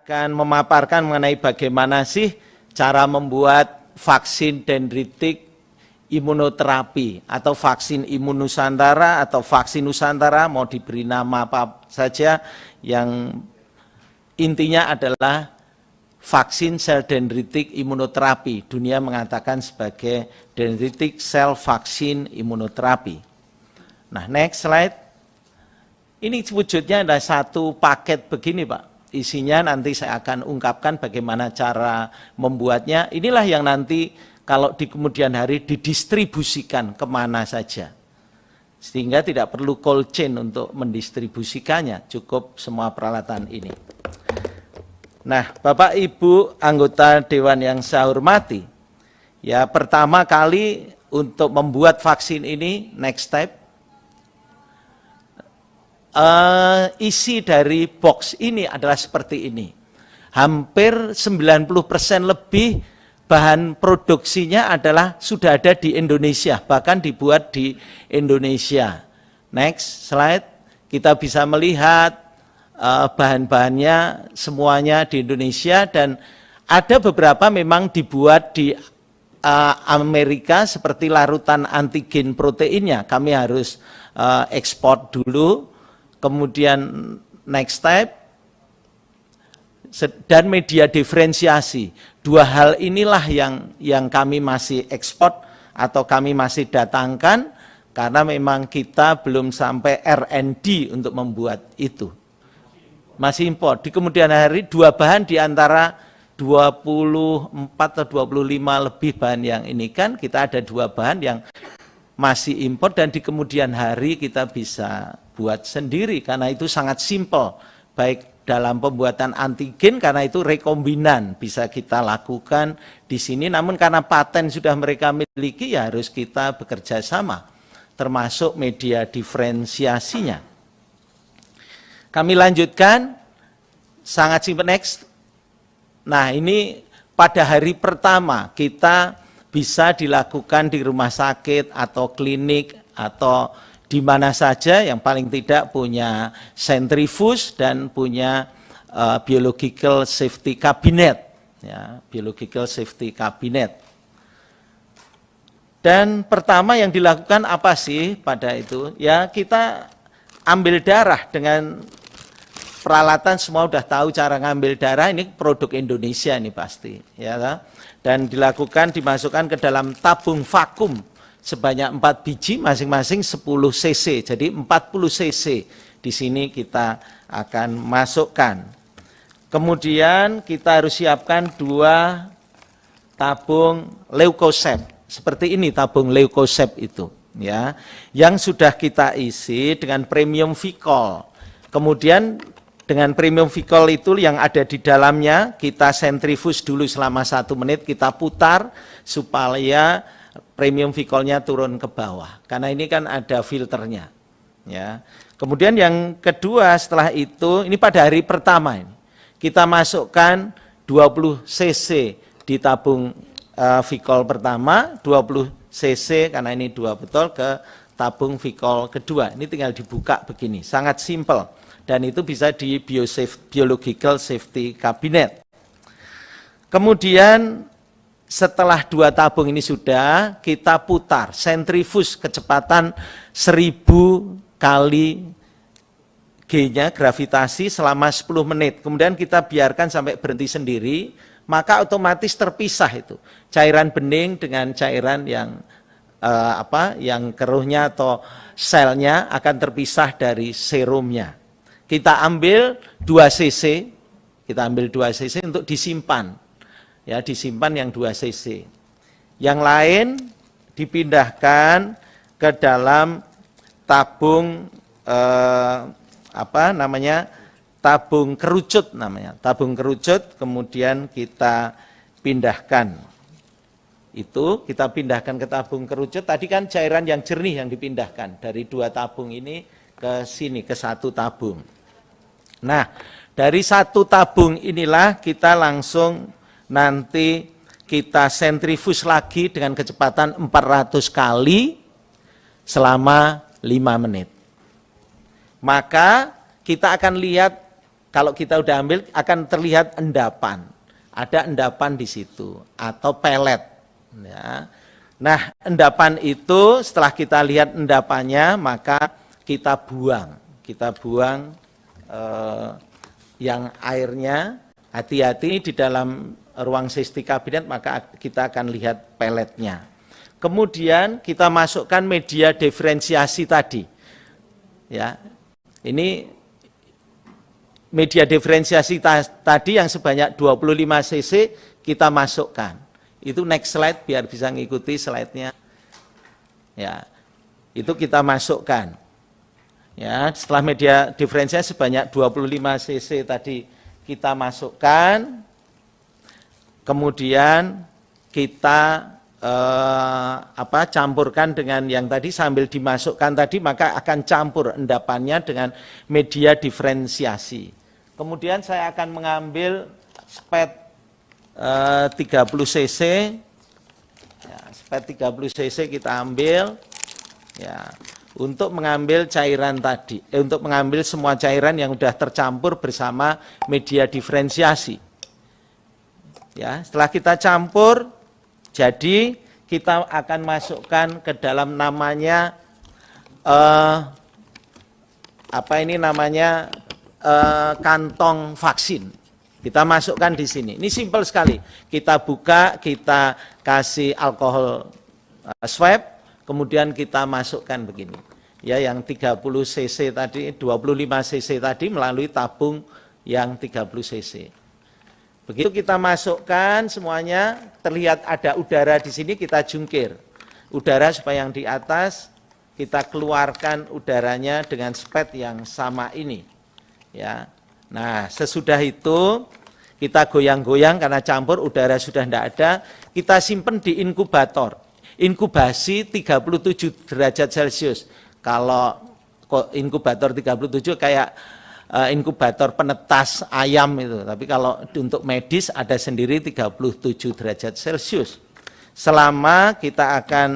akan memaparkan mengenai bagaimana sih cara membuat vaksin dendritik imunoterapi atau vaksin Imunusantara atau vaksin Nusantara, mau diberi nama apa saja, yang intinya adalah vaksin sel dendritik imunoterapi. Dunia mengatakan sebagai dendritic cell vaccine imunoterapi. Nah, next slide. Ini wujudnya ada satu paket begini, Pak. Isinya nanti saya akan ungkapkan bagaimana cara membuatnya. Inilah yang nanti kalau di kemudian hari didistribusikan kemana saja. Sehingga tidak perlu cold chain untuk mendistribusikannya, cukup semua peralatan ini. Nah, Bapak Ibu anggota Dewan yang saya hormati, ya pertama kali untuk membuat vaksin ini, next step, isi dari box ini adalah seperti ini. Hampir 90% lebih bahan produksinya adalah sudah ada di Indonesia, bahkan dibuat di Indonesia. Next slide, kita bisa melihat bahan-bahannya semuanya di Indonesia, dan ada beberapa memang dibuat di Amerika seperti larutan antigen proteinnya. Kami harus ekspor dulu. Kemudian next step, dan media diferensiasi. Dua hal inilah yang kami masih ekspor atau kami masih datangkan, karena memang kita belum sampai R&D untuk membuat itu. Masih impor. Di kemudian hari dua bahan di antara 24 atau 25 lebih bahan yang ini kan, kita ada dua bahan yang masih impor, dan di kemudian hari kita bisa buat sendiri karena itu sangat simpel, baik dalam pembuatan antigen karena itu rekombinan bisa kita lakukan di sini, namun karena paten sudah mereka miliki ya harus kita bekerja sama, termasuk media diferensiasinya. Kami lanjutkan, sangat simpel, next. Nah, ini pada hari pertama kita bisa dilakukan di rumah sakit atau klinik atau di mana saja yang paling tidak punya sentrifuge dan punya biological safety cabinet, ya, biological safety cabinet. Dan pertama yang dilakukan apa sih pada itu? Ya, kita ambil darah dengan peralatan, semua udah tahu cara ngambil darah, ini produk Indonesia ini pasti, ya. Dan dilakukan, dimasukkan ke dalam tabung vakum sebanyak 4 biji, masing-masing 10 cc, jadi 40 cc di sini kita akan masukkan. Kemudian kita harus siapkan 2 tabung leukoset, seperti ini tabung leukoset itu, ya, yang sudah kita isi dengan premium vikol. Kemudian dengan premium vikol itu yang ada di dalamnya, kita sentrifus dulu selama 1 menit, kita putar supaya premium vikolnya turun ke bawah, karena ini kan ada filternya, ya. Kemudian yang kedua setelah itu, ini pada hari pertama ini, kita masukkan 20 cc di tabung vikol pertama, 20 cc karena ini 2 botol ke tabung vikol kedua. Ini tinggal dibuka begini, sangat simpel, dan itu bisa di biological safety cabinet. Kemudian setelah 2 tabung ini sudah, kita putar sentrifus kecepatan 1000 kali G-nya gravitasi selama 10 menit. Kemudian kita biarkan sampai berhenti sendiri, maka otomatis terpisah itu cairan bening dengan cairan yang yang keruhnya atau selnya akan terpisah dari serumnya. Kita ambil 2 cc, untuk disimpan. Ya, disimpan yang 2 cc. Yang lain dipindahkan ke dalam tabung tabung kerucut namanya. Tabung kerucut kemudian kita pindahkan. Itu kita pindahkan ke tabung kerucut. Tadi kan cairan yang jernih yang dipindahkan dari 2 tabung ini ke sini, ke 1 tabung. Nah, dari 1 tabung inilah kita langsung nanti kita sentrifus lagi dengan kecepatan 400 kali selama 5 menit. Maka kita akan lihat kalau kita udah ambil akan terlihat endapan. Ada endapan di situ atau pelet. Ya. Nah, endapan itu setelah kita lihat endapannya, maka kita buang. Kita buang yang airnya. Hati-hati di dalam ruang safety kabinet, maka kita akan lihat peletnya. Kemudian kita masukkan media diferensiasi tadi. Ya, ini media diferensiasi tadi yang sebanyak 25 cc kita masukkan. Itu next slide biar bisa ngikuti slide-nya. Ya, itu kita masukkan. Ya, setelah media diferensiasi sebanyak 25 cc tadi kita masukkan, kemudian kita campurkan dengan yang tadi sambil dimasukkan tadi, maka akan campur endapannya dengan media diferensiasi. Kemudian saya akan mengambil spet 30 cc, ya, spet 30 cc kita ambil, ya, untuk mengambil cairan tadi, untuk mengambil semua cairan yang sudah tercampur bersama media diferensiasi. Ya, setelah kita campur, jadi kita akan masukkan ke dalam namanya kantong vaksin. Kita masukkan di sini. Ini simpel sekali. Kita buka, kita kasih alkohol swab, kemudian kita masukkan begini. Ya, yang 30 cc tadi, 25 cc tadi melalui tabung yang 30 cc. Begitu kita masukkan semuanya, terlihat ada udara di sini, kita jungkir. Udara supaya yang di atas kita keluarkan udaranya dengan spet yang sama ini. Ya. Nah, sesudah itu kita goyang-goyang karena campur udara sudah tidak ada, kita simpan di inkubator. Inkubasi 37 derajat Celcius. Kalau inkubator 37 kayak inkubator penetas ayam itu. Tapi kalau untuk medis ada sendiri 37 derajat Celcius. Selama kita akan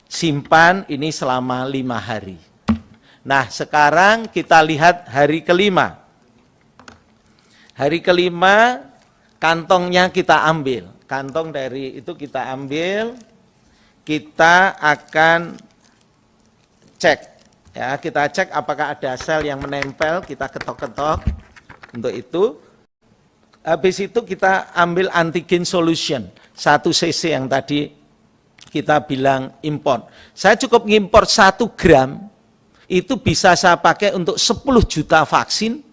simpan ini selama 5 hari. Nah, sekarang kita lihat hari kelima. Hari kelima kantongnya kita ambil. Kantong dari itu kita ambil, kita akan cek. Ya, kita cek apakah ada sel yang menempel, kita ketok-ketok. Untuk itu, habis itu kita ambil antigen solution, 1 cc yang tadi kita bilang import. Saya cukup ngimport 1 gram, itu bisa saya pakai untuk 10 juta vaksin.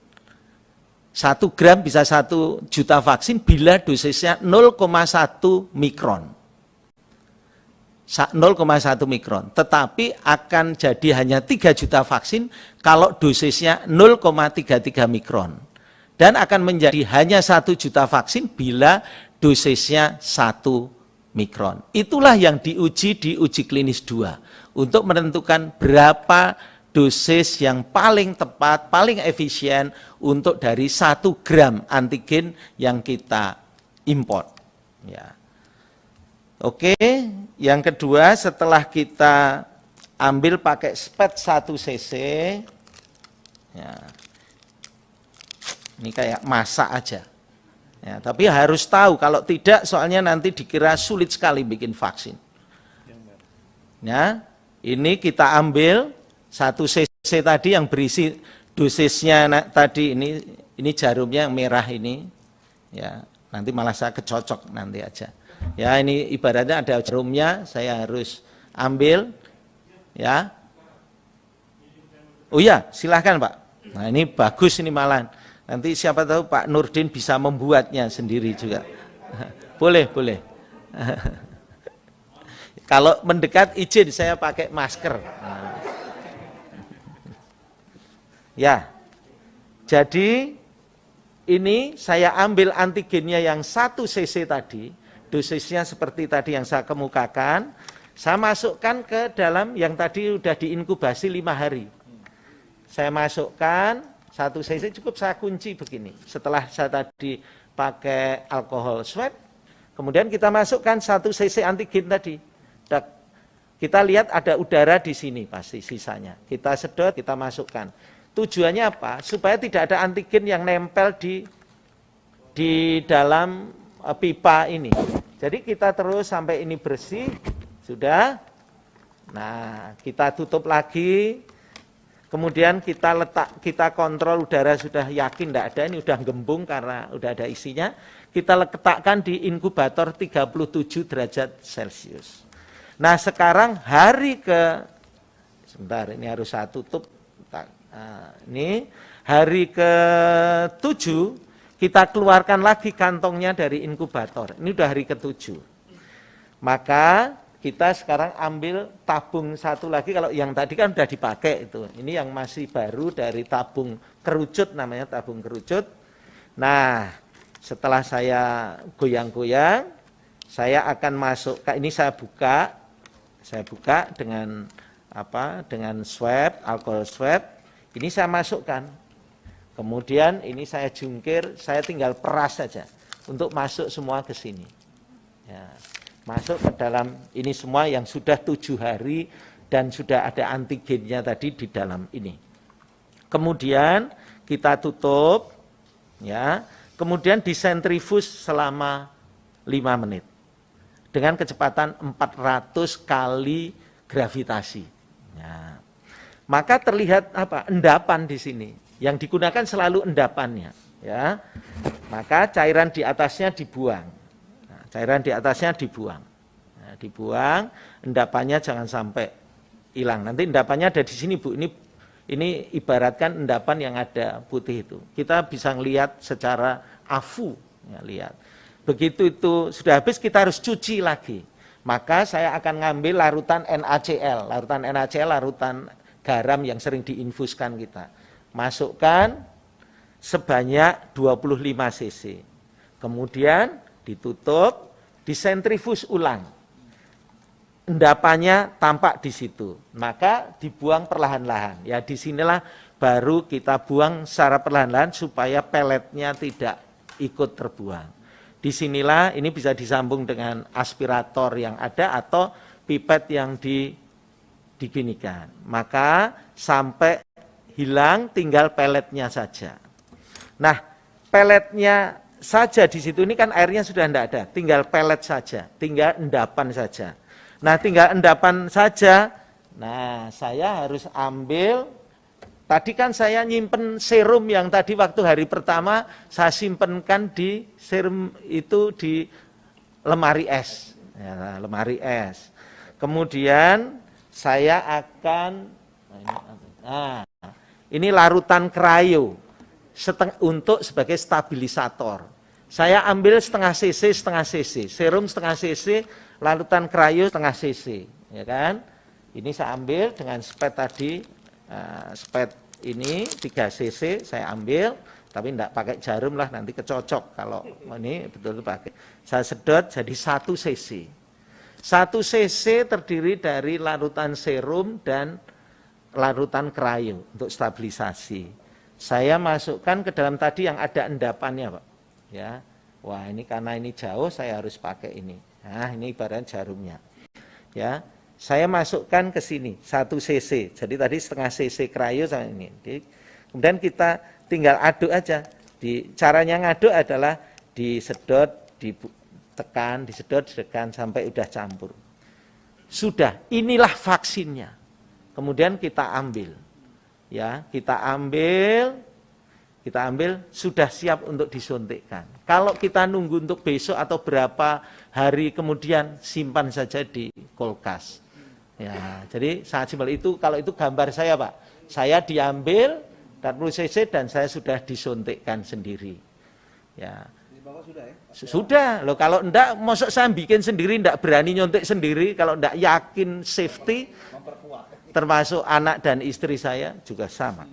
1 gram bisa 1 juta vaksin bila dosisnya 0,1 mikron. 0,1 mikron, tetapi akan jadi hanya 3 juta vaksin kalau dosisnya 0,33 mikron. Dan akan menjadi hanya 1 juta vaksin bila dosisnya 1 mikron. Itulah yang diuji di uji klinis 2, untuk menentukan berapa dosis yang paling tepat, paling efisien untuk dari 1 gram antigen yang kita import. Ya. Oke, yang kedua setelah kita ambil pakai spet 1 cc, ya, ini kayak masak aja. Ya, tapi harus tahu, kalau tidak soalnya nanti dikira sulit sekali bikin vaksin. Ya, ini kita ambil 1 cc tadi yang berisi dosisnya tadi, ini jarumnya yang merah ini, ya nanti malah saya kecocok nanti aja. Ya, ini ibaratnya ada jarumnya, saya harus ambil, ya. Oh iya, silahkan Pak. Nah ini bagus ini malah. Nanti siapa tahu Pak Nurdin bisa membuatnya sendiri juga. Boleh, boleh. Kalau mendekat izin saya pakai masker. Nah. Ya, jadi ini saya ambil antigennya yang 1 cc tadi, dosisnya seperti tadi yang saya kemukakan, saya masukkan ke dalam yang tadi sudah diinkubasi 5 hari. Saya masukkan 1 cc, cukup saya kunci begini. Setelah saya tadi pakai alkohol swab, kemudian kita masukkan 1 cc antigen tadi. Kita lihat ada udara di sini pasti sisanya. Kita sedot, kita masukkan. Tujuannya apa? Supaya tidak ada antigen yang nempel di dalam pipa ini. Jadi kita terus sampai ini bersih, sudah. Nah, kita tutup lagi. Kemudian kita kontrol udara sudah yakin tidak ada, ini udah gembung karena udah ada isinya. Kita letakkan di inkubator 37 derajat Celcius. Nah, sekarang sebentar, ini harus saya tutup. Ini hari ke-7 kita keluarkan lagi kantongnya dari inkubator. Ini udah hari ke-7. Maka kita sekarang ambil tabung satu lagi, kalau yang tadi kan udah dipakai itu. Ini yang masih baru dari tabung kerucut, namanya tabung kerucut. Nah, setelah saya goyang-goyang, saya akan masuk, ini saya buka dengan dengan swab, alkohol swab. Ini saya masukkan. Kemudian ini saya jungkir, saya tinggal peras saja untuk masuk semua ke sini. Ya, masuk ke dalam ini semua yang sudah 7 hari dan sudah ada antigennya tadi di dalam ini. Kemudian kita tutup, ya. Kemudian disentrifus selama 5 menit dengan kecepatan 400 kali gravitasi. Ya. Maka terlihat endapan di sini. Yang digunakan selalu endapannya, ya. Maka cairan di atasnya dibuang. Nah, cairan di atasnya dibuang. Nah, dibuang, endapannya jangan sampai hilang. Nanti endapannya ada di sini, Bu. Ini ibaratkan endapan yang ada putih itu. Kita bisa ngelihat secara afu, ya, lihat. Begitu itu sudah habis, kita harus cuci lagi. Maka saya akan ngambil larutan NaCl. Larutan NaCl, larutan garam yang sering diinfuskan kita. Masukkan sebanyak 25 cc. Kemudian ditutup, disentrifus ulang. Endapannya tampak di situ. Maka dibuang perlahan-lahan. Ya, disinilah baru kita buang secara perlahan-lahan supaya peletnya tidak ikut terbuang. Disinilah ini bisa disambung dengan aspirator yang ada atau pipet yang diginikan. Maka sampai hilang, tinggal peletnya saja. Nah, peletnya saja di situ, ini kan airnya sudah tidak ada, tinggal pelet saja, tinggal endapan saja. Nah, tinggal endapan saja. Nah, saya harus ambil, tadi kan saya nyimpen serum yang tadi waktu hari pertama saya simpenkan di serum itu di lemari es. Ya, lemari es. Kemudian saya akan, ini larutan krayo untuk sebagai stabilisator. Saya ambil setengah cc, serum setengah cc, larutan krayo setengah cc, ya kan? Ini saya ambil dengan spet tadi, spet ini 3 cc saya ambil, tapi tidak pakai jarum lah, nanti kecocok kalau ini betul pakai. Saya sedot jadi 1 cc. 1 cc terdiri dari larutan serum dan larutan krayo untuk stabilisasi. Saya masukkan ke dalam tadi yang ada endapannya, Pak. Ya. Wah, ini karena ini jauh saya harus pakai ini. Nah, ini ibarat jarumnya. Ya. Saya masukkan ke sini 1 cc. Jadi tadi setengah cc krayo sama ini. Kemudian kita tinggal aduk aja. Caranya ngaduk adalah disedot, ditekan, disedot, ditekan sampai udah campur. Sudah, inilah vaksinnya. Kemudian kita ambil, ya, kita ambil sudah siap untuk disuntikkan. Kalau kita nunggu untuk besok atau berapa hari kemudian, simpan saja di kulkas. Ya, jadi sangat simpel itu. Kalau itu gambar saya, Pak, saya diambil 40 cc dan saya sudah disuntikkan sendiri. Ya. Sudah, loh kalau enggak, mosok saya bikin sendiri, enggak berani nyuntik sendiri, kalau enggak yakin safety. Termasuk anak dan istri saya juga sama.